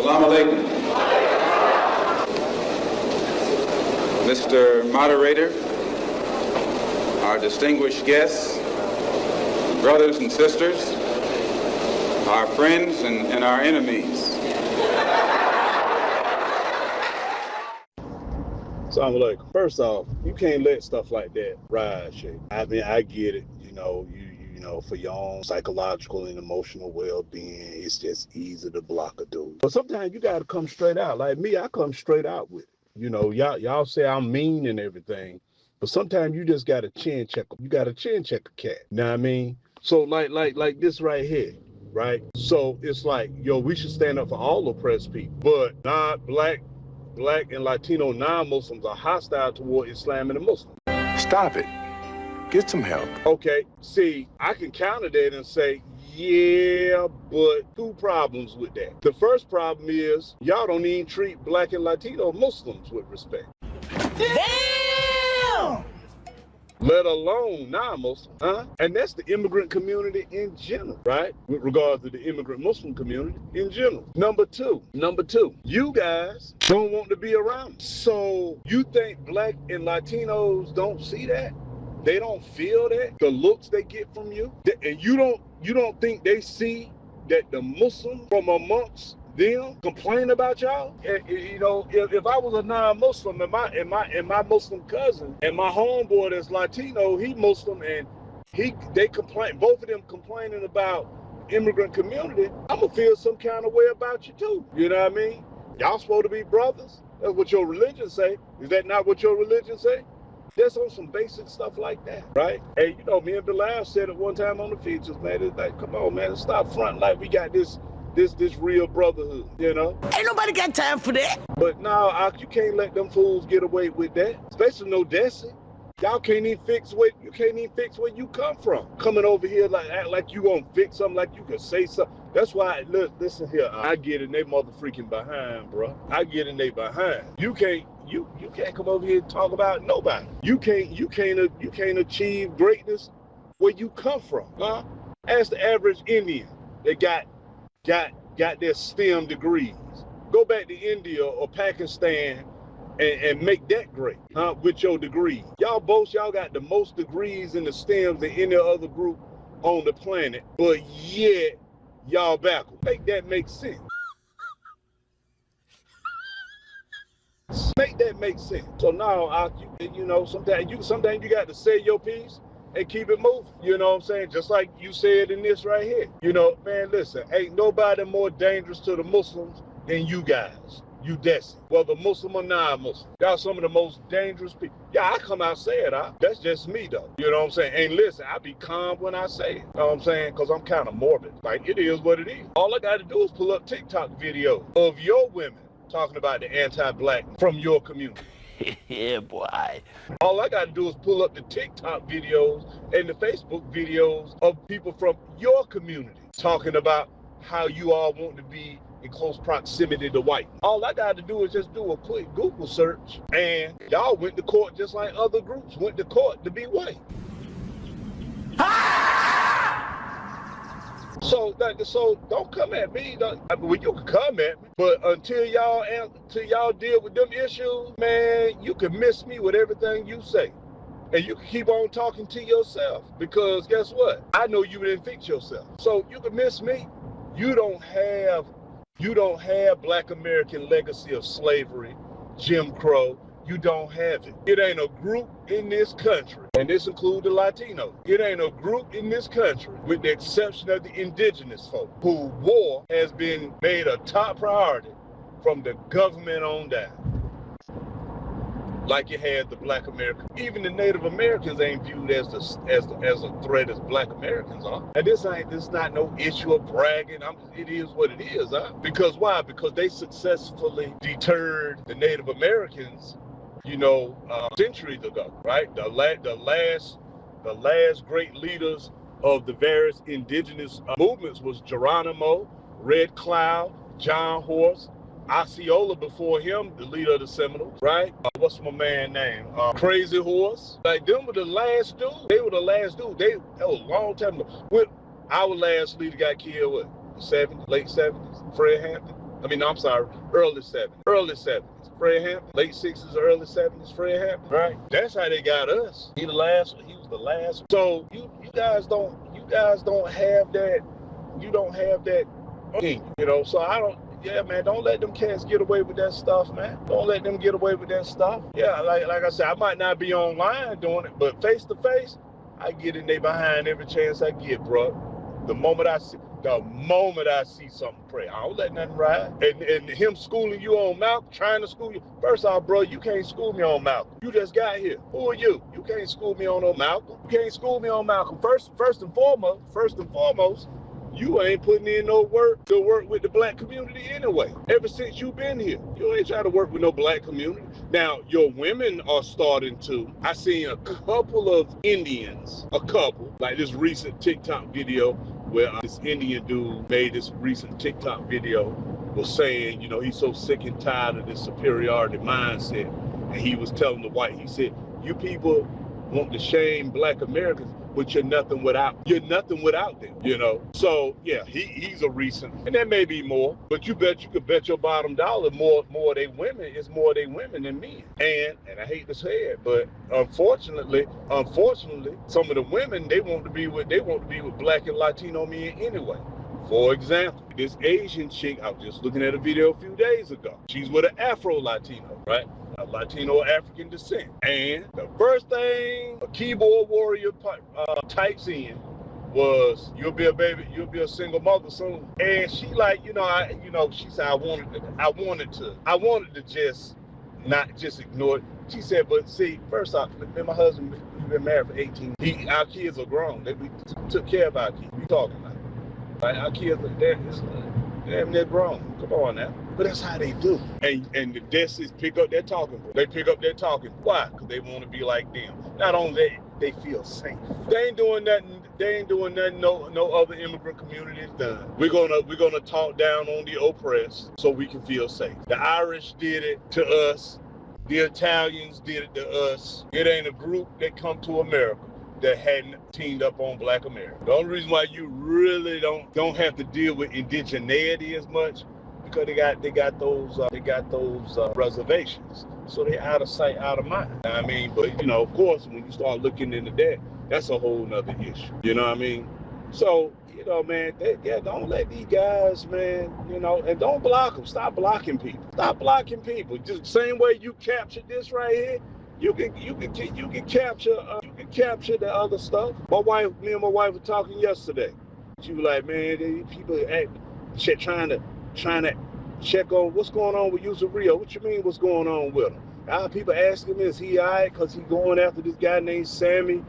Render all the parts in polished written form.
Salaam Alaikum. Mr. Moderator, our distinguished guests, brothers and sisters, our friends and our enemies. Salaam Alaikum. First off, you can't let stuff like that ride, Shay. I mean, I get it. You know, for your own psychological and emotional well-being, it's just easy to block a dude. But sometimes you got to come straight out. Like me, I come straight out with it. You know, y'all say I'm mean and everything, but sometimes you just got to chin check. You got to chin check a cat. You know what I mean? So like this right here, right? So it's like, yo, we should stand up for all oppressed people, but not black and Latino non-Muslims are hostile toward Islam and the Muslims. Stop it. Get some help. Okay, see, I can counter that and say, yeah, but two problems with that. The first problem is y'all don't even treat black and Latino Muslims with respect. Damn! Let alone non-Muslim, huh? And that's the immigrant community in general, right? With regard to the immigrant Muslim community in general. Number two, you guys don't want to be around. So you think black and Latinos don't see that? They don't feel that? The looks they get from you? And you don't think they see that the Muslims from amongst them complain about y'all? You know, if I was a non-Muslim and my Muslim cousin and my homeboy that's Latino, he Muslim, and they complain, both of them complaining about immigrant community, I'm gonna feel some kind of way about you too. You know what I mean? Y'all supposed to be brothers. That's what your religion say. Is that not what your religion say? That's on some basic stuff like that, right? Hey, you know, me and Bilal said it one time on the Feachaz, man. It's like, come on, man, stop fronting like we got this real brotherhood, you know? Ain't nobody got time for that. But no, you can't let them fools get away with that. Especially no Desi. Y'all can't even fix where you come from. Coming over here act like you gonna fix something, like you can say something. That's why, listen here, I get in they motherfreaking behind, bro. I get in they behind. You can't come over here and talk about nobody. You can't achieve greatness where you come from, huh? Ask the average Indian that got their STEM degrees. Go back to India or Pakistan and make that great, huh? With your degree. Y'all got the most degrees in the STEMs than any other group on the planet, but yet y'all backwards. Make that make sense. Make that make sense. So now, you know, sometimes you got to say your piece and keep it moving. You know what I'm saying? Just like you said in this right here. You know, man, listen, ain't nobody more dangerous to the Muslims than you guys. You Desi, whether Muslim or non-Muslim. Y'all some of the most dangerous people. Yeah, I come out say it, that's just me though. You know what I'm saying? And listen, I be calm when I say it. You know what I'm saying? Because I'm kind of morbid. Like, it is what it is. All I got to do is pull up TikTok videos of your women talking about the anti-black from your community. Yeah, boy. All I got to do is pull up the TikTok videos and the Facebook videos of people from your community talking about how you all want to be in close proximity to white. All I got to do is just do a quick Google search, and y'all went to court just like other groups went to court to be white. So don't come at me. Well, you can come at me, but until y'all deal with them issues, man, you can miss me with everything you say. And you can keep on talking to yourself, because guess what? I know you didn't fix yourself. So you can miss me. You don't have Black American legacy of slavery, Jim Crow. You don't have it. It ain't a group in this country, and this includes the Latino. It ain't a group in this country, with the exception of the indigenous folk, who war has been made a top priority from the government on down. Like it had the Black Americans. Even the Native Americans ain't viewed as a threat as Black Americans are. And this not no issue of bragging. It is what it is, huh? Because why? Because they successfully deterred the Native Americans, you know, centuries ago, right? The last great leaders of the various indigenous movements was Geronimo, Red Cloud, John Horse, Osceola before him, the leader of the Seminoles, right? What's my man name? Crazy Horse. Like, them were the last dude. They were the last dude. That was a long time ago. When our last leader got killed, what, the 70s, late 70s? Fred Hampton. I mean, I'm sorry, early 70s. Early 70s. Fred Hampton, late 60s, early 70s, Fred Hampton, right? That's how they got us. He was the last. So you guys don't have that, you don't have that in you, know, so I don't, yeah, man, don't let them cats get away with that stuff, man. Don't let them get away with that stuff. Yeah, like I said, I might not be online doing it, but face to face, I get in there behind every chance I get, bro. The moment I see something, pray. I don't let nothing ride. And him schooling you on Malcolm, trying to school you. First off, bro, you can't school me on Malcolm. You just got here. Who are you? You can't school me on no Malcolm. You can't school me on Malcolm. First and foremost, you ain't putting in no work to work with the black community anyway. Ever since you've been here, you ain't trying to work with no black community. Now, your women are starting to. I seen a couple of Indians, like this recent TikTok video where this Indian dude made this recent TikTok video, was saying, you know, he's so sick and tired of this superiority mindset. And he was telling the white, he said, you people want to shame black Americans, but you're nothing without them, you know? So yeah, he's a recent, and there may be more, but you could bet your bottom dollar more they women than men. And I hate to say it, but unfortunately, some of the women, they want to be with black and Latino men anyway. For example, this Asian chick, I was just looking at a video a few days ago. She's with an Afro-Latino, right? A Latino African descent. And the first thing a keyboard warrior types in was, you'll be a single mother soon. And she like, she said, I wanted to just not just ignore it. She said, but see, first off, me and my husband, we've been married for 18 years. Our kids are grown. We took care of our kids. We talking about. Right? Our kids are they're grown. Come on now. But that's how they do. And the Desis pick up their talking. They pick up their talking. Why? Because they want to be like them. Not only they feel safe. They ain't doing nothing no other immigrant community has done. We're gonna talk down on the oppressed so we can feel safe. The Irish did it to us. The Italians did it to us. It ain't a group that come to America that hadn't teamed up on black America. The only reason why you really don't have to deal with indigeneity as much, because they got those reservations. So they out of sight, out of mind. I mean, but of course, when you start looking into that, that's a whole nother issue. You know what I mean? So, man, don't let these guys, man, and don't block them. Stop blocking people. Stop blocking people. Just the same way you captured this right here, you can capture the other stuff. Me and my wife were talking yesterday. She was like, man, people trying to check on what's going on with Yusuf Rio. What you mean, what's going on with him? People asking me, is he all right? Because he's going after this guy named Sammy.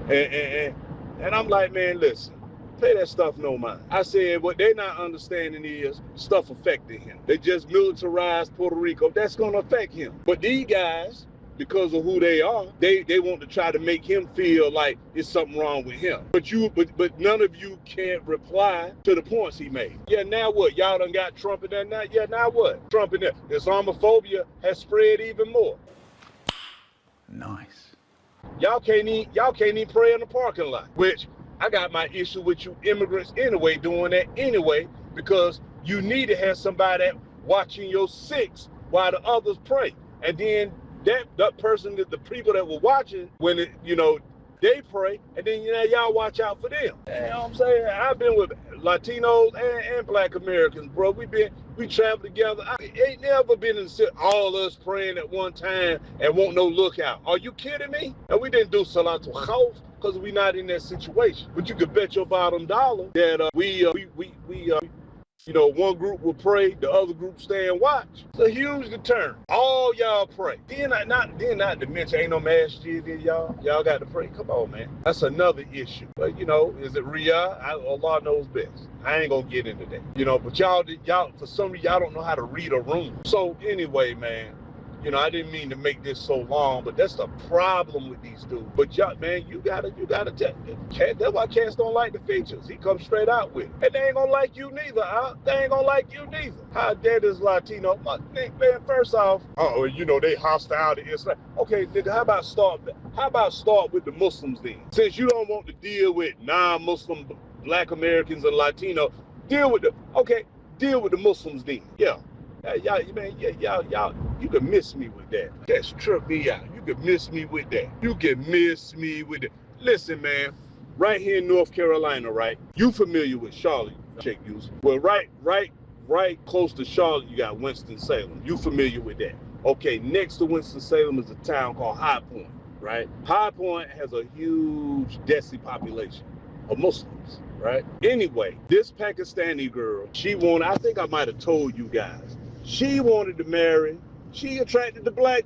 and I'm like, man, listen, pay that stuff no mind. I said, what they're not understanding is stuff affected him. They just militarized Puerto Rico. That's going to affect him. But these guys, because of who they are, they want to try to make him feel like it's something wrong with him. But none of you can reply to the points he made. Yeah, now what? Y'all done got Trump in there now? Yeah, now what? Trump in there. Islamophobia has spread even more. Nice. Y'all can't even pray in the parking lot, which I got my issue with you immigrants anyway, doing that anyway, because you need to have somebody watching your six while the others pray. And then that person, the people that were watching, when they pray, and then y'all watch out for them. You know what I'm saying? I've been with Latinos and black Americans, bro. We travel together. Ain't never been in all us praying at one time and want no lookout. Are you kidding me? And we didn't do Salat al-Khawf because we not in that situation. But you could bet your bottom dollar that one group will pray, the other group stay and watch. It's a huge deterrent. All y'all pray. Then not to mention, ain't no masjid in y'all. Y'all got to pray. Come on, man. That's another issue. But is it Riyah? Allah knows best. I ain't gonna get into that. But y'all for some reason y'all don't know how to read a room. So anyway, man. I didn't mean to make this so long, but that's the problem with these dudes. But y'all, man, you gotta tell. That's why cats don't like the Feachaz. He comes straight out with it. And they ain't gonna like you neither, huh? They ain't gonna like you neither. How dead is Latino? Man, first off, they hostile to Islam. Okay, nigga, how about start with the Muslims then? Since you don't want to deal with non-Muslim black Americans and Latino, deal with them. Okay, deal with the Muslims then. Yeah. Y'all, man, y'all, you can miss me with that. That struck me out. You can miss me with that. You can miss me with that. Listen, man, right here in North Carolina, right? You familiar with Charlotte, Sheikh Yusuf? Well, right close to Charlotte, you got Winston-Salem. You familiar with that? Okay, next to Winston-Salem is a town called High Point, right? High Point has a huge Desi population of Muslims, right? Anyway, this Pakistani girl, I think I might have told you guys, she wanted to marry, she attracted the black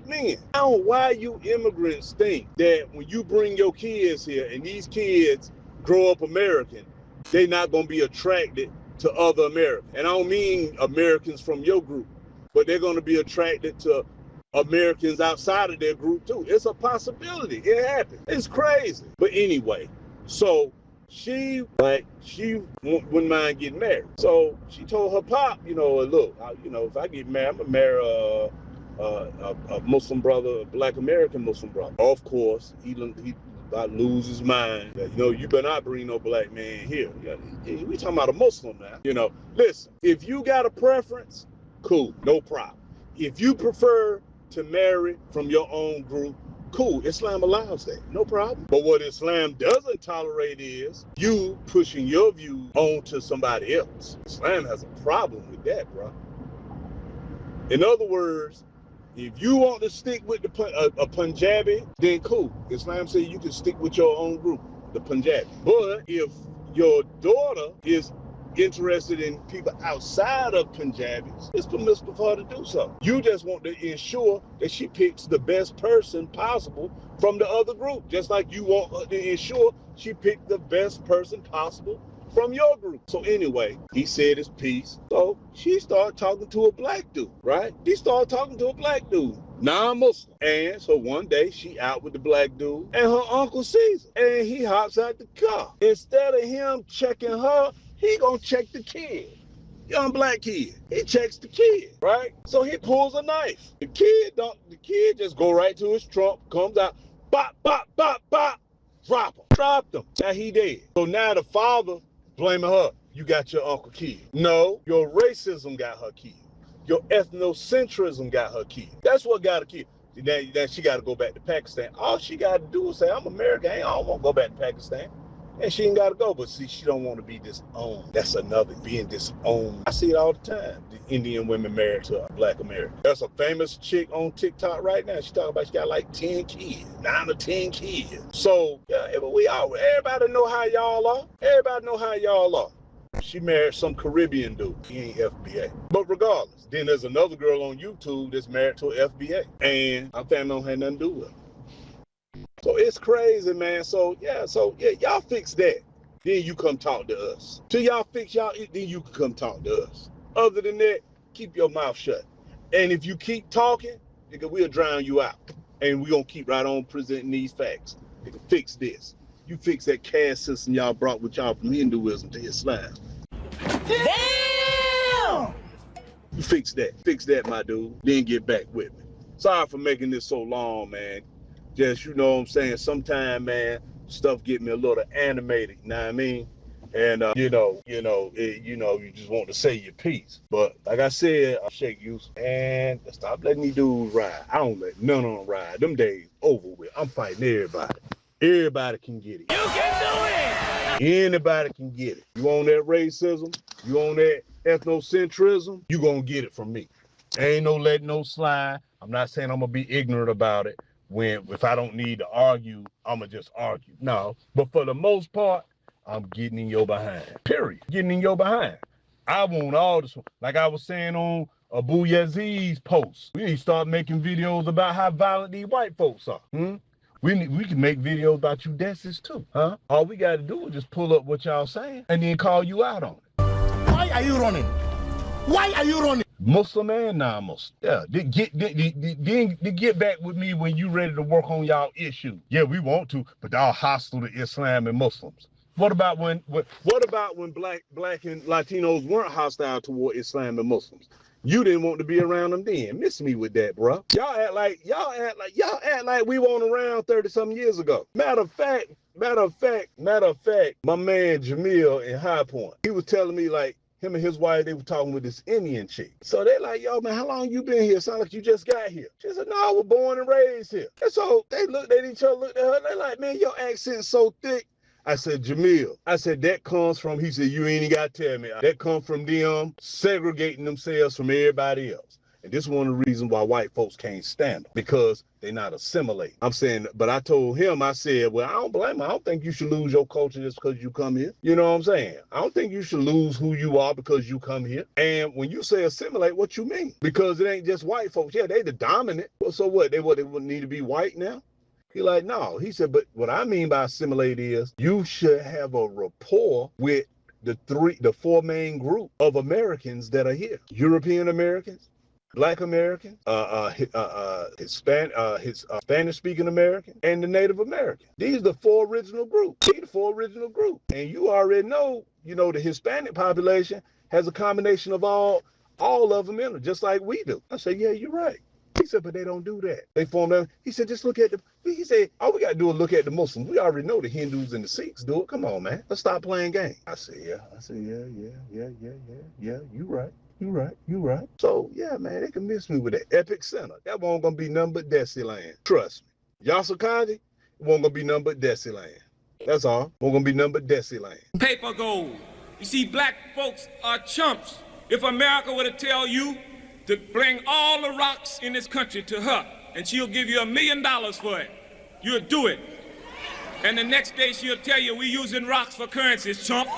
men. I don't know why you immigrants think that when you bring your kids here and these kids grow up American, they're not gonna be attracted to other Americans. And I don't mean Americans from your group, but they're gonna be attracted to Americans outside of their group too. It's a possibility, it happens. It's crazy. But anyway, so she wouldn't mind getting married. So she told her pop, look, if I get married, I'm gonna marry a Muslim brother, a black American Muslim brother. Of course, he about to lose his mind. You better not bring no black man here. We talking about a Muslim now. Listen, if you got a preference, cool, no problem. If you prefer to marry from your own group, cool, Islam allows that, no problem. But what Islam doesn't tolerate is you pushing your views onto somebody else. Islam has a problem with that, bro. In other words, if you want to stick with a Punjabi, then cool. Islam says you can stick with your own group, the Punjabi. But if your daughter is interested in people outside of Punjabis, it's permissible for her to do so. You just want to ensure that she picks the best person possible from the other group, just like you want her to ensure she picked the best person possible from your group. So anyway, he said his piece. So she started talking to a black dude, right? He started talking to a black dude, non-Muslim. And so one day she out with the black dude and her uncle sees her and he hops out the car. Instead of him checking her, he gonna check the kid. Young black kid. He checks the kid, right? So he pulls a knife. The kid just go right to his trunk, comes out, bop, bop, bop, bop, drop him. Dropped him. Now he dead. So now the father blaming her. You got your uncle killed. No, your racism got her killed. Your ethnocentrism got her killed. That's what got her killed. Then she got to go back to Pakistan. All she got to do is say, I'm American. I don't want to go back to Pakistan. And she ain't got to go. But see, she don't want to be disowned. That's another, being disowned. I see it all the time. The Indian women married to a black American. There's a famous chick on TikTok right now. She talking about she got like 10 kids, 9 or 10 kids. So, yeah, everybody know how y'all are. Everybody know how y'all are. She married some Caribbean dude. He ain't FBA. But regardless, then there's another girl on YouTube that's married to an FBA. And our family don't have nothing to do with her. So it's crazy, man. So yeah, y'all fix that. Then you come talk to us. Till y'all fix y'all, then you can come talk to us. Other than that, keep your mouth shut. And if you keep talking, nigga, we'll drown you out. And we gonna keep right on presenting these facts. Nigga, fix this. You fix that caste system y'all brought with y'all from Hinduism to Islam. Damn! You fix that, my dude. Then get back with me. Sorry for making this so long, man. Just, you know what I'm saying, sometimes, man, stuff get me a little animated, you know what I mean? And, you just want to say your piece. But like I said, Sheikh Yusuf, and stop letting these dudes ride. I don't let none of them ride. Them days over with. I'm fighting everybody. Everybody can get it. You can do it! Anybody can get it. You on that racism, you on that ethnocentrism, you gonna get it from me. Ain't no letting no slide. I'm not saying I'm gonna be ignorant about it. If I don't need to argue, I'ma just argue. No, but for the most part, I'm getting in your behind. Period. Getting in your behind. I want all this. Like I was saying on Abu Yazid's post, we need to start making videos about how violent these white folks are. We can make videos about you Desis too, huh? All we gotta do is just pull up what y'all saying and then call you out on it. Why are you running? Why are you running? Muslim and non-Muslim. Yeah, then get back with me when you ready to work on y'all issue. Yeah, we want to, but y'all hostile to Islam and Muslims. What about when black and Latinos weren't hostile toward Islam and Muslims? You didn't want to be around them then. Miss me with that, bro. Y'all act like we weren't around 30-something years ago. Matter of fact, my man Jamil in High Point, he was telling me like him and his wife, they were talking with this Indian chick. So they like, yo, man, how long you been here? Sound like you just got here. She said, no, I was born and raised here. And so they looked at each other, looked at her, they like, man, your accent's so thick. I said, Jamil, I said, that comes from, he said, you ain't even got to tell me. That comes from them segregating themselves from everybody else. And this is one of the reasons why white folks can't stand them, because they're not assimilating. I'm saying, but I told him, I said, well, I don't blame him. I don't think you should lose your culture just because you come here. You know what I'm saying? I don't think you should lose who you are because you come here. And when you say assimilate, what you mean? Because it ain't just white folks. Yeah, they the dominant. Well, so what? They wouldn't need to be white now? He like, no. He said, but what I mean by assimilate is you should have a rapport with the four main group of Americans that are here. European Americans, Black American, Spanish-speaking American, and the Native American. These are the four original groups. And you already know, the Hispanic population has a combination of all of them in it, just like we do. I said, yeah, you're right. He said, but they don't do that. They form them. He said, just look at he said, all we got to do is look at the Muslims. We already know the Hindus and the Sikhs do it. Come on, man. Let's stop playing games. I said, yeah. You right. So, yeah, man, they can miss me with that Epic Center. That won't gonna be nothing but Desi land. Trust me. Yasukandi, it won't gonna be nothing but Desi land. That's all. Won't gonna be nothing but Desi land. Paper gold. You see, black folks are chumps. If America were to tell you to bring all the rocks in this country to her, and she'll give you $1 million for it, you'll do it. And the next day she'll tell you we're using rocks for currencies, chump.